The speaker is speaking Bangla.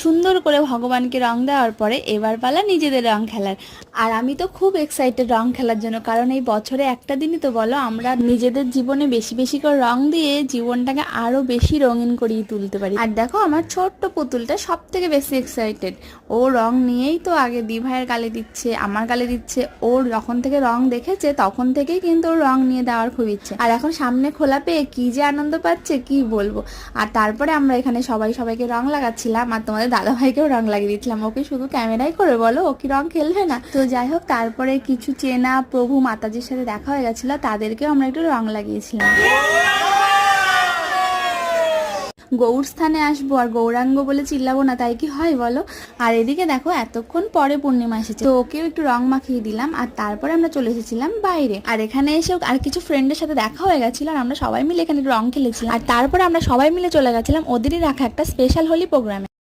সুন্দর করে ভগবানকে রং দেওয়ার পরে এবার পালা নিজেদের রং খেলার। আর আমি তো খুব এক্সাইটেড রং খেলার জন্য, কারণ এই বছরে একটা দিনই তো বলো আমরা নিজেদের জীবনে বেশি বেশি করে রং দিয়ে জীবনটাকে আরো বেশি রঙিন করিয়ে তুলতে পারি। আর দেখো আমার ছোট্ট পুতুলটা সব থেকে বেশি এক্সাইটেড। ও রং নিয়েই তো আগে দি ভাইয়ের গালে দিচ্ছে, আমার গালে দিচ্ছে। ওর যখন থেকে রং দেখেছে তখন থেকেই কিন্তু ওর রং নিয়ে দেওয়ার খুব ইচ্ছে। আর এখন সামনে খোলা পেয়ে কি যে আনন্দ পাচ্ছে কি বলবো। আর তারপরে আমরা এখানে সবাই সবাইকে রং লাগাচ্ছিলাম, আর তোমাদের দাদা ভাইকেও রং লাগিয়ে দিচ্ছিলাম। ওকে শুধু ক্যামেরাই করে বলো, ও কি রং খেলবে না? তো যাই হোক, তারপরে কিছু চেনা প্রভু মাতাজির সাথে দেখা হয়ে গেছিল, তাদেরকেও আমরা একটু রং লাগিয়েছিলাম। গৌর স্থানে আসবো আর গৌরাঙ্গ বলে চিল্লাবো না, তাই কি হয় বলো? আর এদিকে দেখো এতক্ষণ পরে পূর্ণিমা এসেছে, তো ওকেও একটু রং মাখিয়ে দিলাম। আর তারপরে আমরা চলে এসেছিলাম বাইরে। আর এখানে এসে আর কিছু ফ্রেন্ডের সাথে দেখা হয়ে গেছিল, আর আমরা সবাই মিলে এখানে রং খেলেছিলাম। আর তারপরে আমরা সবাই মিলে চলে গেছিলাম ওদেরই রাখা একটা স্পেশাল হোলি প্রোগ্রামে।